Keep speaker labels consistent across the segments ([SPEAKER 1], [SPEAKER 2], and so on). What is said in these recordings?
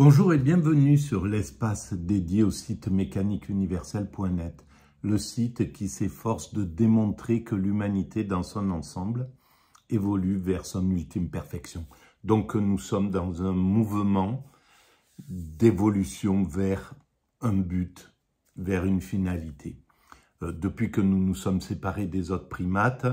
[SPEAKER 1] Bonjour et bienvenue sur l'espace dédié au site mécaniqueuniverselle.net, le site qui s'efforce de démontrer que l'humanité dans son ensemble évolue vers son ultime perfection. Donc nous sommes dans un mouvement d'évolution vers un but, vers une finalité. Depuis que nous nous sommes séparés des autres primates,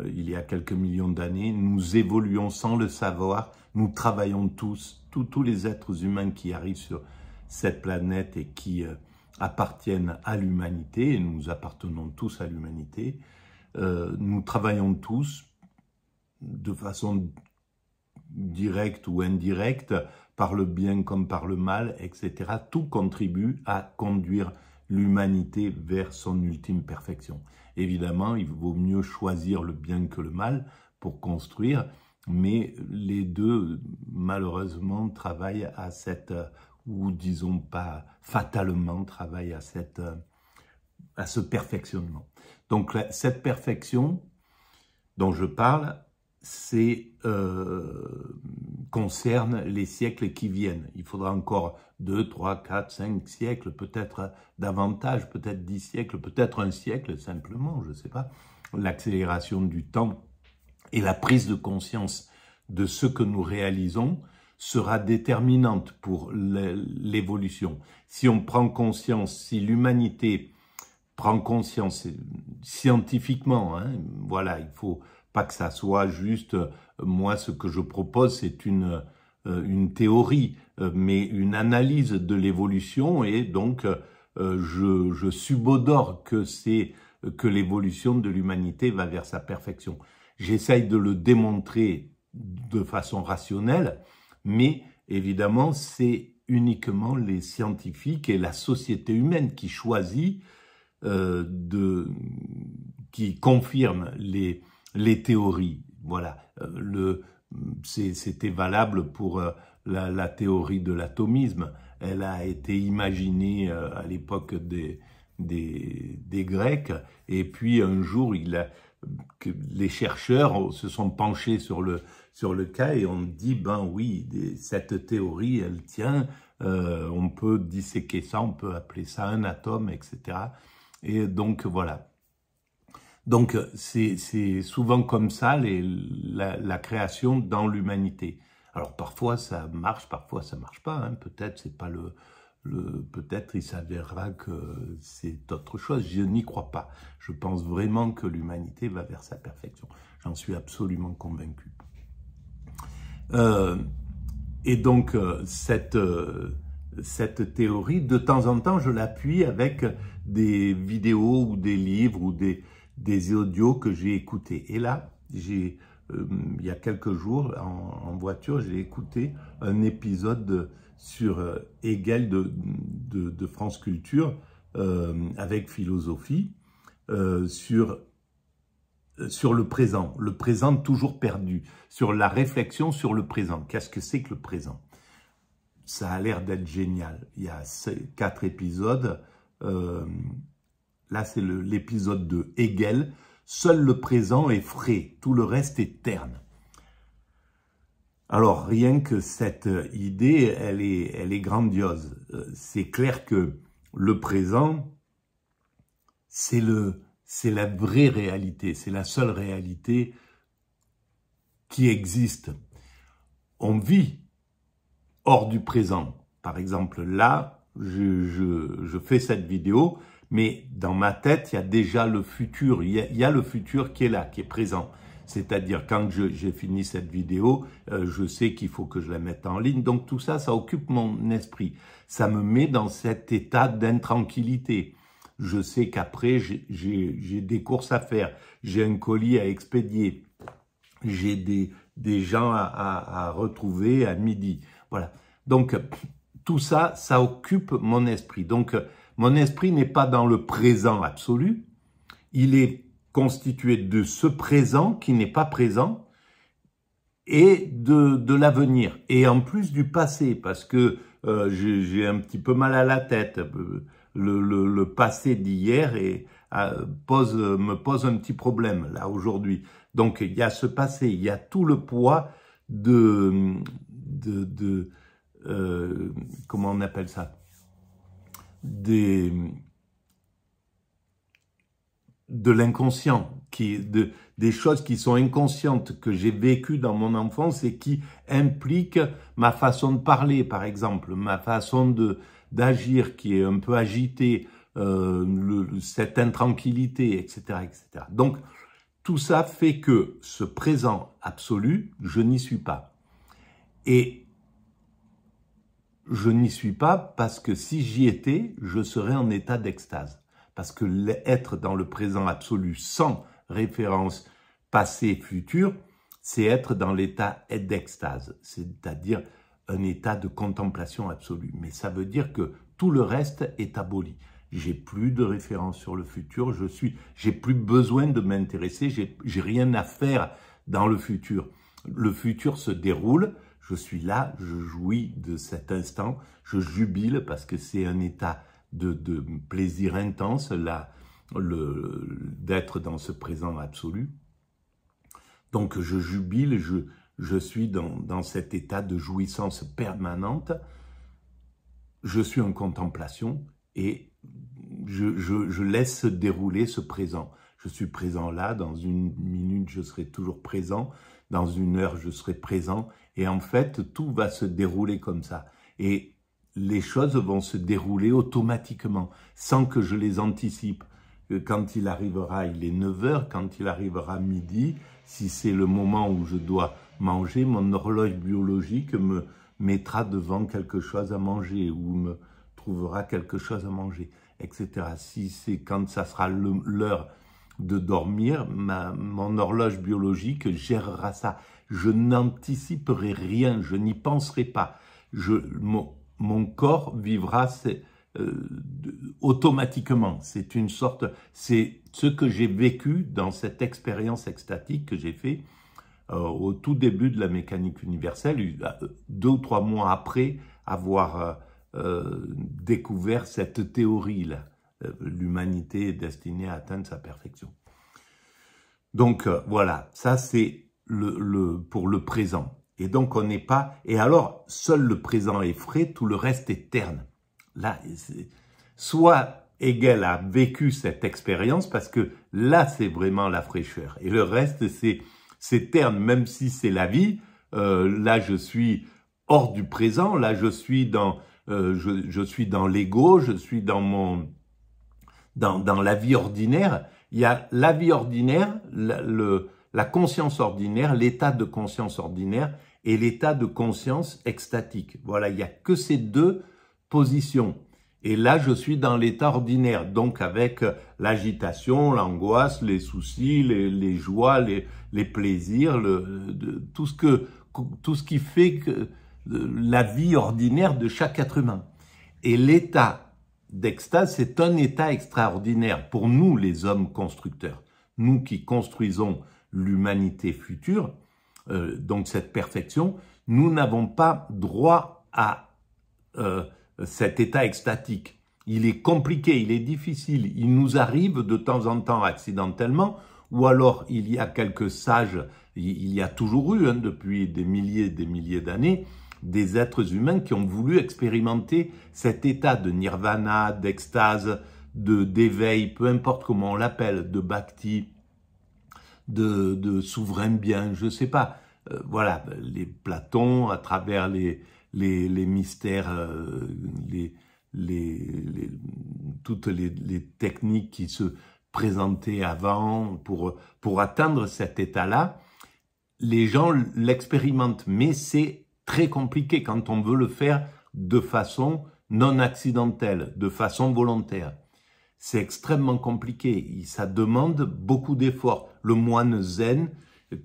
[SPEAKER 1] il y a quelques millions d'années, nous évoluons sans le savoir, nous travaillons tous les êtres humains qui arrivent sur cette planète et qui appartiennent à l'humanité, et nous appartenons tous à l'humanité, nous travaillons tous de façon directe ou indirecte, par le bien comme par le mal, etc. Tout contribue à conduire l'humanité vers son ultime perfection. Évidemment, il vaut mieux choisir le bien que le mal pour construire, mais les deux, malheureusement, travaillent à cette, ou disons pas fatalement, travaillent à ce perfectionnement. Donc cette perfection dont je parle, concerne les siècles qui viennent. Il faudra encore 2, 3, 4, 5 siècles, peut-être davantage, peut-être 10 siècles, peut-être un siècle simplement, je ne sais pas. L'accélération du temps et la prise de conscience de ce que nous réalisons sera déterminante pour l'évolution. Si on prend conscience, si l'humanité prend conscience scientifiquement, hein, voilà, il faut pas que ça soit juste, moi ce que je propose c'est une théorie, mais une analyse de l'évolution, et donc je subodore que l'évolution de l'humanité va vers sa perfection. J'essaye de le démontrer de façon rationnelle, mais évidemment c'est uniquement les scientifiques et la société humaine qui choisit, qui confirment les théories. Voilà, c'était valable pour la théorie de l'atomisme. Elle a été imaginée à l'époque des Grecs, et puis un jour, les chercheurs se sont penchés sur le cas et ont dit, ben oui, cette théorie, elle tient, on peut disséquer ça, on peut appeler ça un atome, etc. Et donc, voilà. Donc, c'est souvent comme ça la création dans l'humanité. Alors, parfois, ça marche, parfois, ça marche pas. Hein. Peut-être, c'est pas peut-être, il s'avérera que c'est autre chose. Je n'y crois pas. Je pense vraiment que l'humanité va vers sa perfection. J'en suis absolument convaincu. Et donc, cette théorie, de temps en temps, je l'appuie avec des vidéos ou des livres ou des audios que j'ai écoutés. Et là, il y a quelques jours, en voiture, j'ai écouté un épisode sur Hegel de France Culture, avec philosophie, sur le présent toujours perdu, sur la réflexion sur le présent. Qu'est-ce que c'est que le présent? Ça a l'air d'être génial. Il y a 4 épisodes. Là, c'est l'épisode de Hegel. Seul le présent est frais, tout le reste est terne. Alors, rien que cette idée, elle est grandiose. C'est clair que le présent, c'est la vraie réalité, c'est la seule réalité qui existe. On vit hors du présent. Par exemple, là, je fais cette vidéo, mais dans ma tête, il y a déjà le futur. Il y a le futur qui est là, qui est présent. C'est-à-dire, quand j'ai fini cette vidéo, je sais qu'il faut que je la mette en ligne. Donc tout ça, ça occupe mon esprit. Ça me met dans cet état d'intranquillité. Je sais qu'après, j'ai des courses à faire. J'ai un colis à expédier. J'ai des gens à retrouver à midi. Voilà. Donc, tout ça, ça occupe mon esprit. Donc, mon esprit n'est pas dans le présent absolu. Il est constitué de ce présent qui n'est pas présent et de l'avenir. Et en plus du passé, parce que j'ai un petit peu mal à la tête. Le passé d'hier me pose un petit problème, là, aujourd'hui. Donc, il y a ce passé, il y a tout le poids comment on appelle ça, de l'inconscient, des choses qui sont inconscientes que j'ai vécues dans mon enfance et qui impliquent ma façon de parler, par exemple, ma façon d'agir qui est un peu agitée, cette intranquillité, etc., etc. Donc, tout ça fait que ce présent absolu, je n'y suis pas. Et je n'y suis pas parce que si j'y étais, je serais en état d'extase. Parce que être dans le présent absolu sans référence passé, futur, c'est être dans l'état d'extase, c'est-à-dire un état de contemplation absolue. Mais ça veut dire que tout le reste est aboli. J'ai plus de référence sur le futur, j'ai plus besoin de m'intéresser, j'ai rien à faire dans le futur. Le futur se déroule, je suis là, je jouis de cet instant, je jubile parce que c'est un état de plaisir intense, d'être dans ce présent absolu. Donc je jubile, je suis dans cet état de jouissance permanente, je suis en contemplation et je laisse se dérouler ce présent. Je suis présent là, dans une minute je serai toujours présent, dans une heure je serai présent, et en fait tout va se dérouler comme ça. Et les choses vont se dérouler automatiquement, sans que je les anticipe. Quand il arrivera, il est 9 h, quand il arrivera midi, si c'est le moment où je dois manger, mon horloge biologique me mettra devant quelque chose à manger ou me trouvera quelque chose à manger, etc. Si c'est quand ça sera l'heure de dormir, mon horloge biologique gérera ça. Je n'anticiperai rien, je n'y penserai pas. Mon corps vivra automatiquement. C'est une sorte, c'est ce que j'ai vécu dans cette expérience extatique que j'ai fait au tout début de la mécanique universelle, 2 ou 3 mois après avoir découvert cette théorie-là. L'humanité est destinée à atteindre sa perfection. Donc voilà, ça c'est pour le présent. Et donc on n'est pas... Et alors, seul le présent est frais, tout le reste est terne. Là, soit Hegel a vécu cette expérience, parce que là c'est vraiment la fraîcheur. Et le reste c'est terne, même si c'est la vie. Là je suis hors du présent, là je suis dans l'ego, je suis dans la vie ordinaire. Il y a la vie ordinaire, la conscience ordinaire, l'état de conscience ordinaire et l'état de conscience extatique. Voilà, il n'y a que ces deux positions. Et là, je suis dans l'état ordinaire, donc avec l'agitation, l'angoisse, les soucis, les joies, les plaisirs, tout ce qui fait que la vie ordinaire de chaque être humain. Et l'état d'extase, c'est un état extraordinaire pour nous, les hommes constructeurs. Nous qui construisons l'humanité future, donc cette perfection, nous n'avons pas droit à cet état extatique. Il est compliqué, il est difficile, il nous arrive de temps en temps accidentellement, ou alors il y a quelques sages, il y a toujours eu, depuis des milliers d'années, des êtres humains qui ont voulu expérimenter cet état de nirvana, d'extase, d'éveil, peu importe comment on l'appelle, de bhakti, de souverain bien, je sais pas. Voilà, les Platon, à travers les mystères, toutes les techniques qui se présentaient avant pour atteindre cet état-là, les gens l'expérimentent, mais c'est très compliqué quand on veut le faire de façon non accidentelle, de façon volontaire. C'est extrêmement compliqué, ça demande beaucoup d'efforts. Le moine zen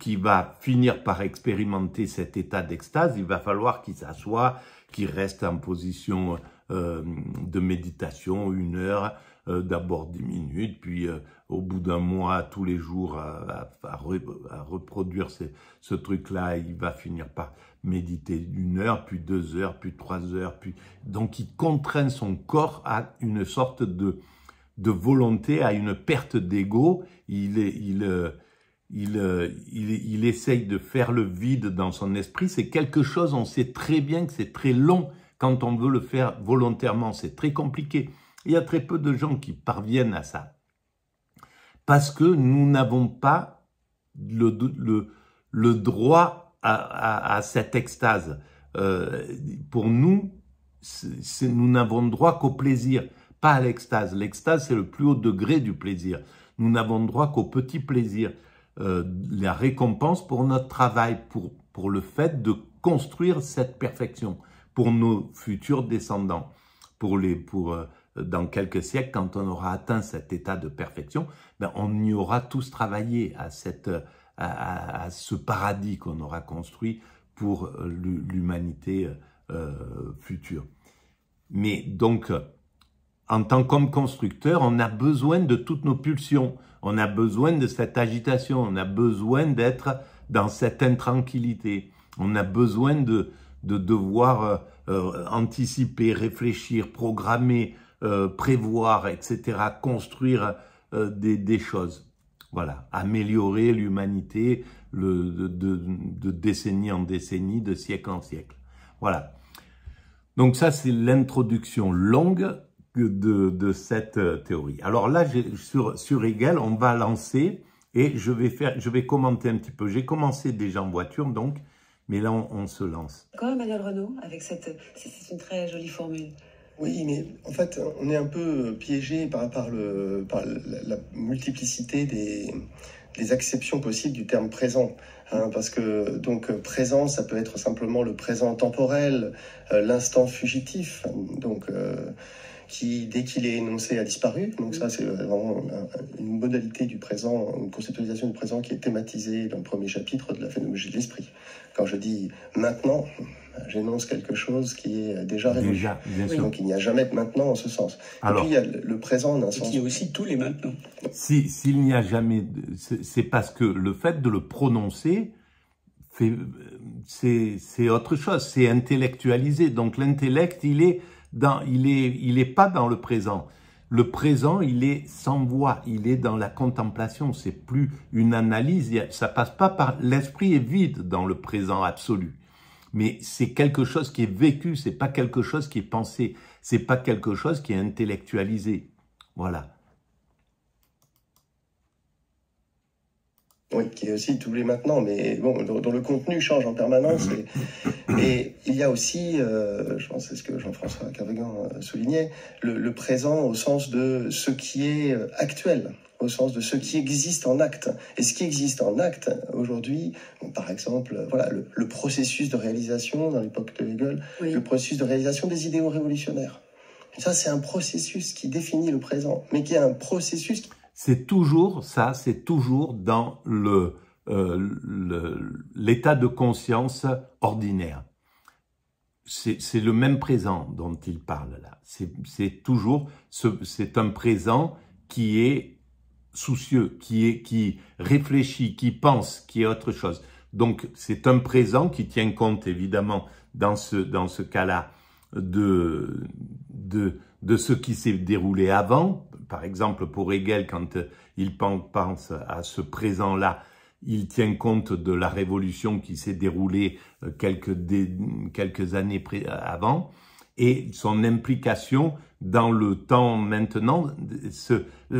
[SPEAKER 1] qui va finir par expérimenter cet état d'extase, il va falloir qu'il s'assoie, qu'il reste en position de méditation 1 heure, d'abord 10 minutes, puis au bout d'un mois, tous les jours, à reproduire ce truc-là, il va finir par méditer 1 heure, puis 2 heures, puis 3 heures, puis... Donc il contraint son corps à une sorte de volonté, à une perte d'ego. Il il essaye de faire le vide dans son esprit. C'est quelque chose, on sait très bien que c'est très long quand on veut le faire volontairement. C'est très compliqué. Il y a très peu de gens qui parviennent à ça. Parce que nous n'avons pas le droit à cette extase. Pour nous, nous n'avons droit qu'au plaisir, pas à l'extase. L'extase, c'est le plus haut degré du plaisir. Nous n'avons droit qu'au petit plaisir. La récompense pour notre travail, pour le fait de construire cette perfection, pour nos futurs descendants, dans quelques siècles, quand on aura atteint cet état de perfection, ben on y aura tous travaillé à ce paradis qu'on aura construit pour l'humanité future. Mais donc, en tant qu'homme constructeur, on a besoin de toutes nos pulsions, on a besoin de cette agitation, on a besoin d'être dans cette intranquillité, on a besoin de devoir anticiper, réfléchir, programmer, prévoir, etc., construire des choses. Voilà, améliorer l'humanité de décennie en décennie, de siècle en siècle. Voilà. Donc ça, c'est l'introduction longue de cette théorie. Alors là, sur Hegel, on va lancer et je vais commenter un petit peu. J'ai commencé déjà en voiture, donc, mais là, on se lance.
[SPEAKER 2] Quand Emmanuel Renaud, avec c'est une très jolie formule.
[SPEAKER 3] Oui, mais en fait, on est un peu piégé par la multiplicité des acceptions possibles du terme présent. Parce que donc présent, ça peut être simplement le présent temporel, l'instant fugitif, donc qui dès qu'il est énoncé a disparu. Donc ça, c'est vraiment une modalité du présent, une conceptualisation du présent qui est thématisée dans le premier chapitre de la phénoménologie de l'esprit. Quand je dis maintenant, j'énonce quelque chose qui est déjà révolu.
[SPEAKER 1] Bien sûr.
[SPEAKER 3] Donc il n'y a jamais de maintenant en ce sens.
[SPEAKER 1] Alors,
[SPEAKER 3] et puis il y a le présent d'un sens.
[SPEAKER 4] Il y a aussi tous les maintenant.
[SPEAKER 1] S'il n'y a jamais, c'est parce que le fait de le prononcer, c'est autre chose, c'est intellectualisé. Donc l'intellect, il est pas dans le présent. Le présent, il est sans voix, il est dans la contemplation. C'est plus une analyse, ça passe pas par l'esprit est vide dans le présent absolu. Mais c'est quelque chose qui est vécu, c'est pas quelque chose qui est pensé, c'est pas quelque chose qui est intellectualisé. Voilà.
[SPEAKER 3] Oui, qui est aussi tous les maintenant, mais bon, dont le contenu change en permanence. Et il y a aussi, je pense que c'est ce que Jean-François Kervegan soulignait, le présent au sens de ce qui est actuel, au sens de ce qui existe en acte. Et ce qui existe en acte aujourd'hui, par exemple, voilà, le processus de réalisation dans l'époque de Hegel, oui. Le processus de réalisation des idéaux révolutionnaires. Et ça, c'est un processus qui définit le présent, mais qui est un processus...
[SPEAKER 1] C'est toujours ça, c'est toujours dans l'état de conscience ordinaire. C'est le même présent dont il parle là. C'est toujours, c'est un présent qui est soucieux, qui réfléchit, qui pense, qui est autre chose. Donc c'est un présent qui tient compte évidemment dans ce cas-là de ce qui s'est déroulé avant. Par exemple, pour Hegel, quand il pense à ce présent-là, il tient compte de la révolution qui s'est déroulée quelques années avant et son implication dans le temps maintenant.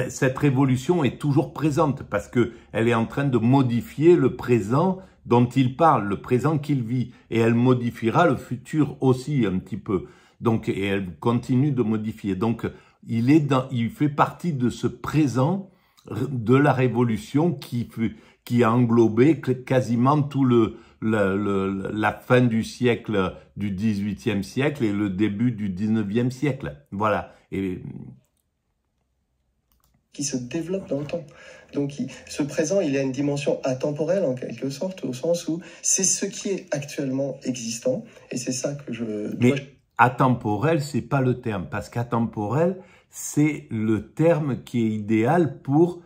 [SPEAKER 1] Cette révolution est toujours présente parce que elle est en train de modifier le présent dont il parle, le présent qu'il vit, et elle modifiera le futur aussi un petit peu. Donc, et elle continue de modifier. Donc, il fait partie de ce présent de la révolution qui a englobé quasiment tout la fin du siècle, du XVIIIe siècle et le début du XIXe siècle. Voilà. Et
[SPEAKER 3] qui se développe dans le temps. Donc, ce présent, il a une dimension atemporelle, en quelque sorte, au sens où c'est ce qui est actuellement existant, et c'est ça que
[SPEAKER 1] atemporel, c'est pas le terme, parce qu'atemporel, c'est le terme qui est idéal pour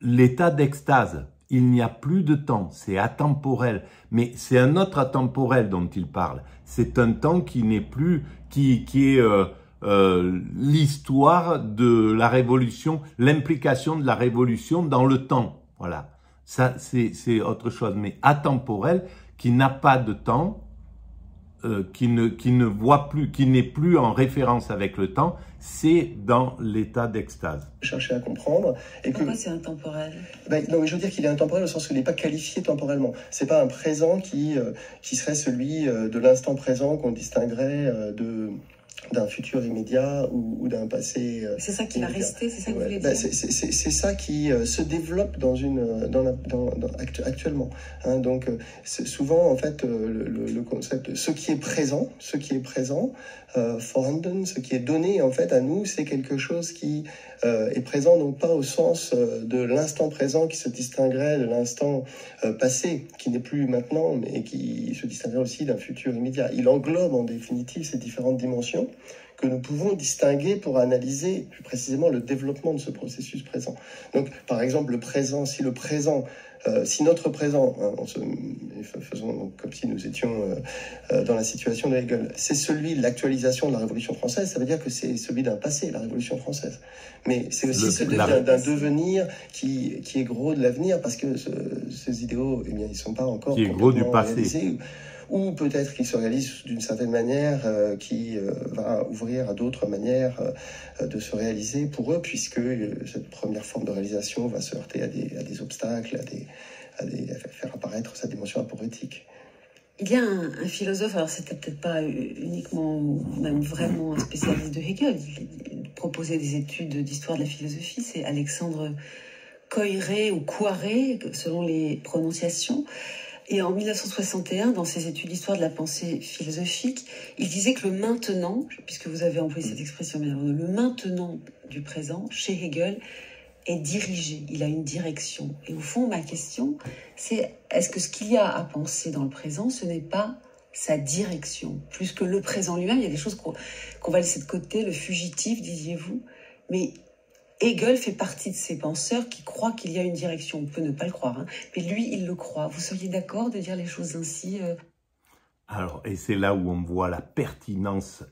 [SPEAKER 1] l'état d'extase. Il n'y a plus de temps, c'est atemporel. Mais c'est un autre atemporel dont il parle. C'est un temps qui n'est plus, qui est l'histoire de la révolution, l'implication de la révolution dans le temps. Voilà. Ça, c'est autre chose. Mais atemporel, qui n'a pas de temps, qui ne voit plus, qui n'est plus en référence avec le temps, c'est dans l'état d'extase.
[SPEAKER 3] Chercher à comprendre. Et
[SPEAKER 2] pourquoi c'est intemporel?
[SPEAKER 3] Non, mais je veux dire qu'il est intemporel au sens où il n'est pas qualifié temporellement. C'est pas un présent qui serait celui de l'instant présent qu'on distinguerait d'un futur immédiat ou d'un passé.
[SPEAKER 2] C'est ça qui va rester, c'est ça que vous voulez dire?
[SPEAKER 3] C'est ça qui se développe actuellement. Hein, donc, souvent, en fait, le concept de ce qui est présent, vorhanden, ce qui est donné en fait à nous, c'est quelque chose qui est présent, donc pas au sens de l'instant présent qui se distinguerait de l'instant passé, qui n'est plus maintenant, mais qui se distinguerait aussi d'un futur immédiat. Il englobe en définitive ces différentes dimensions que nous pouvons distinguer pour analyser plus précisément le développement de ce processus présent. Donc, par exemple, le présent, si notre présent, faisons donc comme si nous étions dans la situation de Hegel, c'est celui de l'actualisation de la Révolution française, ça veut dire que c'est celui d'un passé, la Révolution française. Mais c'est aussi celui d'un devenir qui est gros de l'avenir, parce que ces idéaux, eh bien, ils ne sont pas encore
[SPEAKER 1] qui est gros du passé.
[SPEAKER 3] Réalisés. Ou peut-être qu'il se réalise d'une certaine manière qui va ouvrir à d'autres manières de se réaliser pour eux, puisque cette première forme de réalisation va se heurter à des obstacles, à faire apparaître sa dimension aporétique.
[SPEAKER 2] Il y a un philosophe, alors c'était peut-être pas uniquement ou même vraiment un spécialiste de Hegel, il proposait des études d'histoire de la philosophie, c'est Alexandre Koyré ou Koiré, selon les prononciations. Et en 1961, dans ses études d'histoire de la pensée philosophique, il disait que le maintenant, puisque vous avez employé cette expression, le maintenant du présent, chez Hegel, est dirigé. Il a une direction. Et au fond, ma question, c'est est-ce que ce qu'il y a à penser dans le présent, ce n'est pas sa direction? Plus que le présent lui-même, il y a des choses qu'on va laisser de côté, le fugitif, disiez-vous. Mais Hegel fait partie de ces penseurs qui croient qu'il y a une direction. On peut ne pas le croire, hein, mais lui, il le croit. Vous seriez d'accord de dire les choses ainsi
[SPEAKER 1] Alors, et c'est là où on voit la pertinence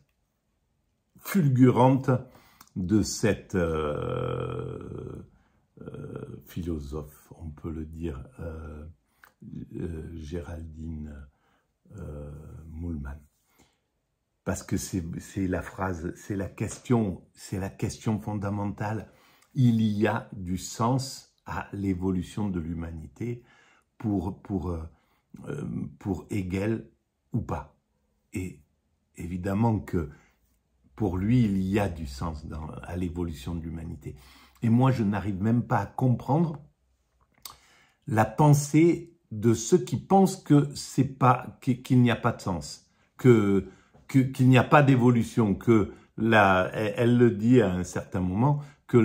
[SPEAKER 1] fulgurante de cette philosophe, on peut le dire, Géraldine Mühlmann. Parce que c'est la phrase, c'est la question fondamentale. Il y a du sens à l'évolution de l'humanité pour Hegel ou pas. Et évidemment que pour lui, il y a du sens à l'évolution de l'humanité. Et moi, je n'arrive même pas à comprendre la pensée de ceux qui pensent que qu'il n'y a pas de sens, qu'il n'y a pas d'évolution, elle le dit à un certain moment, que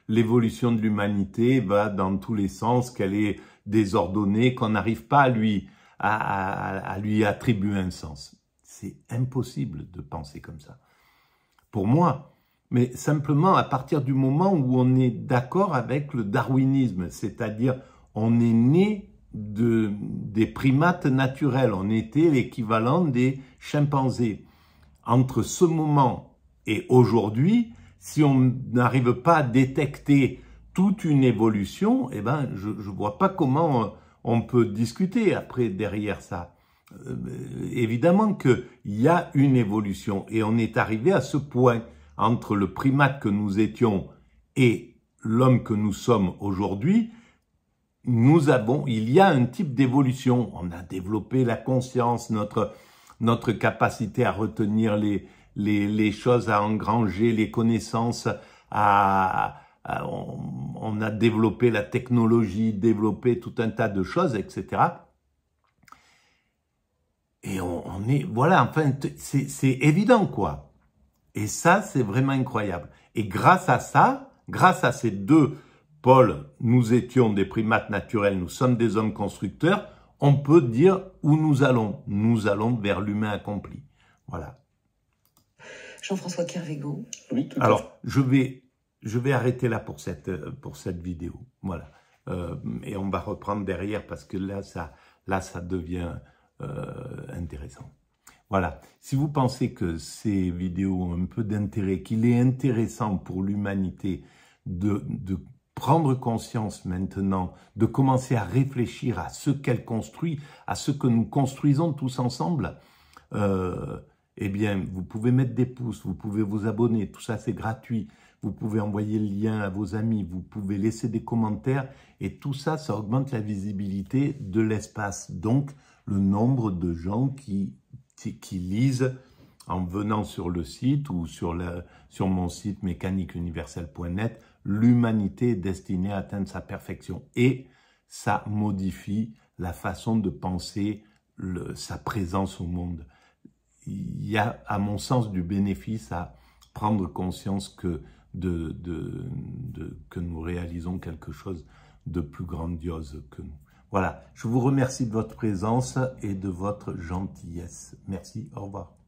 [SPEAKER 1] l'évolution de l'humanité va dans tous les sens, qu'elle est désordonnée, qu'on n'arrive pas à lui attribuer un sens. C'est impossible de penser comme ça. Pour moi, mais simplement à partir du moment où on est d'accord avec le darwinisme, c'est-à-dire on est né des primates naturels, on était l'équivalent des chimpanzés. Entre ce moment et aujourd'hui, si on n'arrive pas à détecter toute une évolution, eh ben, je vois pas comment on peut discuter après derrière ça. Évidemment qu'il y a une évolution et on est arrivé à ce point entre le primate que nous étions et l'homme que nous sommes aujourd'hui. Il y a un type d'évolution. On a développé la conscience, notre capacité à retenir les choses, à engranger les connaissances, on a développé la technologie, développé tout un tas de choses, etc. Et on est, voilà, enfin, c'est évident, quoi. Et ça, c'est vraiment incroyable. Et grâce à ça, grâce à ces deux pôles, nous étions des primates naturels, nous sommes des hommes constructeurs, on peut dire où nous allons. Nous allons vers l'humain accompli. Voilà.
[SPEAKER 2] Jean-François Kervégan.
[SPEAKER 3] Oui, tout à fait.
[SPEAKER 1] Alors, je vais arrêter là pour cette vidéo. Voilà. Et on va reprendre derrière parce que là, ça devient intéressant. Voilà. Si vous pensez que ces vidéos ont un peu d'intérêt, qu'il est intéressant pour l'humanité de prendre conscience maintenant, de commencer à réfléchir à ce qu'elle construit, à ce que nous construisons tous ensemble, eh bien, vous pouvez mettre des pouces, vous pouvez vous abonner, tout ça c'est gratuit. Vous pouvez envoyer le lien à vos amis, vous pouvez laisser des commentaires et tout ça, ça augmente la visibilité de l'espace. Donc, le nombre de gens qui lisent en venant sur le site ou sur mon site mécaniqueuniverselle.net, l'humanité est destinée à atteindre sa perfection. Et ça modifie la façon de penser sa présence au monde. Il y a, à mon sens, du bénéfice à prendre conscience que nous réalisons quelque chose de plus grandiose que nous. Voilà, je vous remercie de votre présence et de votre gentillesse. Merci, au revoir.